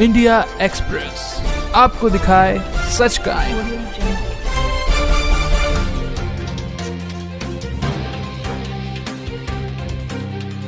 India express आपको दिखाए सच का आईना।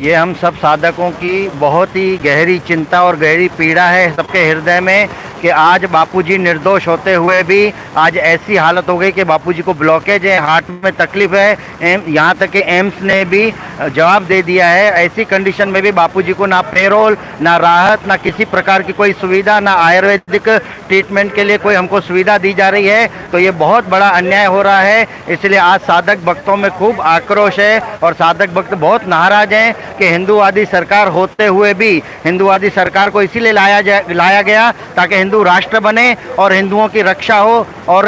ये हम सब साधकों की बहुत ही गहरी चिंता और गहरी पीड़ा है सबके हृदय में कि आज बापूजी निर्दोष होते हुए भी आज ऐसी हालत हो गई कि बापूजी को ब्लॉकेज है, हार्ट में तकलीफ है। यहाँ तक कि एम्स ने भी जवाब दे दिया है। ऐसी कंडीशन में भी बापूजी को ना पेरोल, ना राहत, ना किसी प्रकार की कोई सुविधा, ना आयुर्वेदिक ट्रीटमेंट के लिए कोई हमको सुविधा दी जा रही है। तो ये बहुत बड़ा अन्याय हो रहा है। इसलिए आज साधक भक्तों में खूब आक्रोश है और साधक भक्त बहुत नाराज हैं कि हिंदूवादी सरकार होते हुए भी हिंदूवादी सरकार को इसीलिए लाया गया ताकि हिंदू राष्ट्र बने और हिंदुओं की रक्षा हो और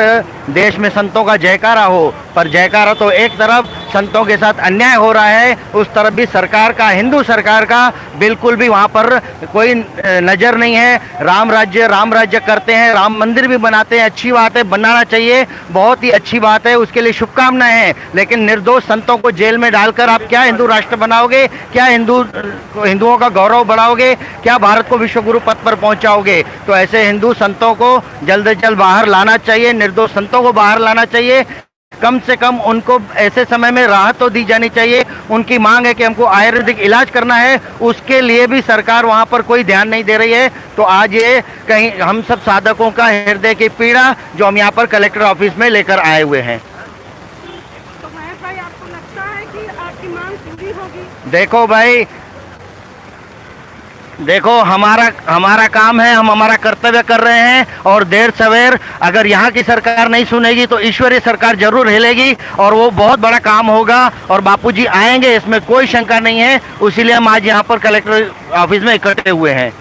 देश में संतों का जयकारा हो। पर जयकारा तो एक तरफ, संतों के साथ अन्याय हो रहा है उस तरफ भी सरकार का, हिंदू सरकार का बिल्कुल भी वहाँ पर कोई नज़र नहीं है। राम राज्य करते हैं, राम मंदिर भी बनाते हैं, अच्छी बात है, बनाना चाहिए, बहुत ही अच्छी बात है, उसके लिए शुभकामनाएं हैं। लेकिन निर्दोष संतों को जेल में डालकर आप क्या हिंदू राष्ट्र बनाओगे? क्या हिंदुओं का गौरव बढ़ाओगे? क्या भारत को विश्व गुरु पद पर पहुंचाओगे? तो ऐसे हिंदू संतों को जल्द से जल्द बाहर लाना चाहिए, निर्दोष संतों को बाहर लाना चाहिए। कम से कम उनको ऐसे समय में राहत तो दी जानी चाहिए। उनकी मांग है कि हमको आयुर्वेदिक इलाज करना है, उसके लिए भी सरकार वहां पर कोई ध्यान नहीं दे रही है। तो आज ये कहीं हम सब साधकों का हृदय की पीड़ा जो हम यहाँ पर कलेक्टर ऑफिस में लेकर आए हुए हैं। तो महेश भाई, आपको लगता है कि आपकी मांग पूरी होगी? देखो हमारा काम है, हम हमारा कर्तव्य कर रहे हैं और देर सवेर अगर यहाँ की सरकार नहीं सुनेगी तो ईश्वरीय सरकार जरूर हिलेगी और वो बहुत बड़ा काम होगा और बापूजी आएंगे, इसमें कोई शंका नहीं है। इसीलिए हम आज यहाँ पर कलेक्टर ऑफिस में इकट्ठे हुए हैं।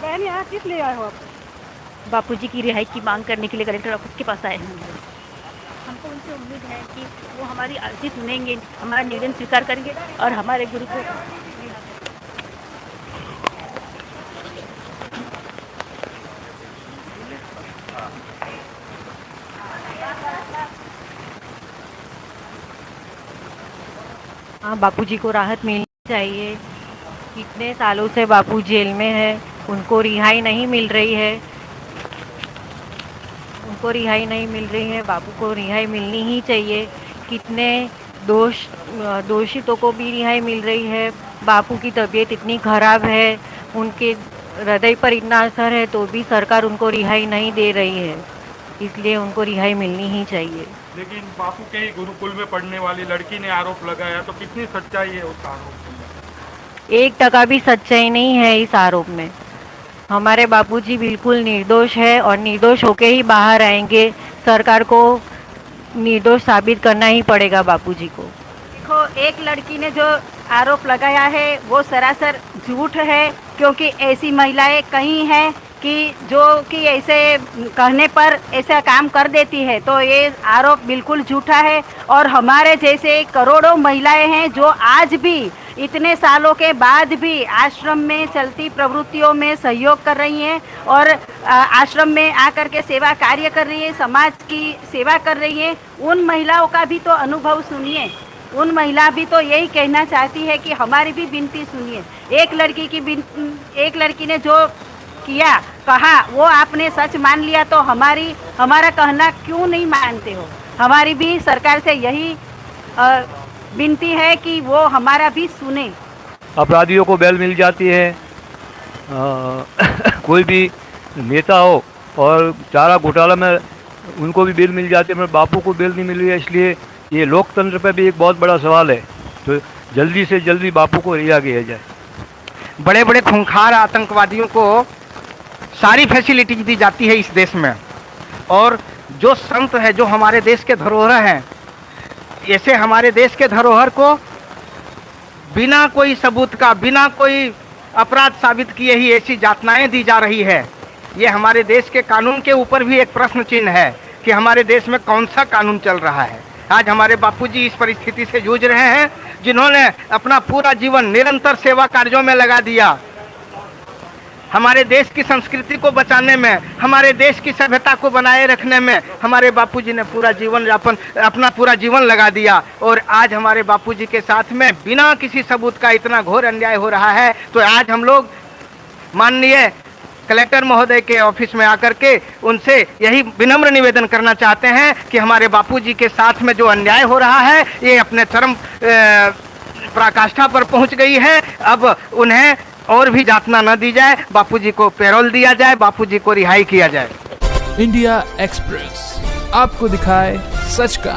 बहन, यहाँ किस लिए आए हो आप? बापूजी की रिहाई की मांग करने के लिए कलेक्टर ऑफिस के पास आए हैं। हमको उनसे उम्मीद है कि वो हमारी अर्जी सुनेंगे, हमारा निवेदन स्वीकार करेंगे और हमारे गुरु को बापूजी को राहत मिलनी चाहिए। कितने सालों से बापू जेल में है, उनको रिहाई नहीं मिल रही है, बापू को रिहाई मिलनी ही चाहिए। कितने दोषितों को भी रिहाई मिल रही है। बापू की तबीयत इतनी खराब है, उनके हृदय पर इतना असर है तो भी सरकार उनको रिहाई नहीं दे रही है, इसलिए उनको रिहाई मिलनी ही चाहिए। लेकिन बापू के ही गुरुकुल में पढ़ने वाली लड़की ने आरोप लगाया, तो कितनी सच्चाई है उस आरोप में? 1% भी सच्चाई नहीं है इस आरोप में। हमारे बापूजी बिल्कुल निर्दोष है और निर्दोष होके ही बाहर आएंगे। सरकार को निर्दोष साबित करना ही पड़ेगा बापूजी को। देखो, एक लड़की ने जो आरोप लगाया है वो सरासर झूठ है, क्योंकि ऐसी महिलाएं कहीं हैं कि जो कि ऐसे कहने पर ऐसा काम कर देती है। तो ये आरोप बिल्कुल झूठा है और हमारे जैसे करोड़ों महिलाएं हैं जो आज भी इतने सालों के बाद भी आश्रम में चलती प्रवृत्तियों में सहयोग कर रही हैं और आश्रम में आकर के सेवा कार्य कर रही है, समाज की सेवा कर रही है। उन महिलाओं का भी तो अनुभव सुनिए। उन महिला भी तो यही कहना चाहती है कि हमारी भी विनती सुनिए। एक लड़की ने जो कहा वो आपने सच मान लिया, तो हमारा कहना क्यों नहीं मानते हो? हमारी भी सरकार से यही विनती है कि वो हमारा भी सुने। अपराधियों को बेल मिल जाती है, कोई भी नेता हो और चारा घोटाला में उनको भी बेल मिल जाती है, मगर बापू को बेल नहीं मिल रही है। इसलिए ये लोकतंत्र पर भी एक बहुत बड़ा सवाल है। तो जल्दी से जल्दी बापू को रिहा किया जाए। बड़े बड़े खूंखार आतंकवादियों को सारी फैसिलिटीज दी जाती है इस देश में, और जो संत है, जो हमारे देश के धरोहर हैं, ऐसे हमारे देश के धरोहर को बिना कोई सबूत का, बिना कोई अपराध साबित किए ही ऐसी यातनाएं दी जा रही है। ये हमारे देश के कानून के ऊपर भी एक प्रश्न चिन्ह है कि हमारे देश में कौन सा कानून चल रहा है। आज हमारे बापूजी इस परिस्थिति से जूझ रहे हैं, जिन्होंने अपना पूरा जीवन निरंतर सेवा कार्यों में लगा दिया। हमारे देश की संस्कृति को बचाने में, हमारे देश की सभ्यता को बनाए रखने में हमारे बापूजी ने पूरा जीवन यापन, अपना पूरा जीवन लगा दिया। और आज हमारे बापूजी के साथ में बिना किसी सबूत का इतना घोर अन्याय हो रहा है। तो आज हम लोग माननीय कलेक्टर महोदय के ऑफिस में आकर के उनसे यही विनम्र निवेदन करना चाहते हैं कि हमारे बापूजी के साथ में जो अन्याय हो रहा है ये अपने चरम पराकाष्ठा पर पहुंच गई है। अब उन्हें और भी यातना न दी जाए, बापूजी को पैरोल दिया जाए, बापूजी को रिहाई किया जाए। इंडिया एक्सप्रेस आपको दिखाए सच का।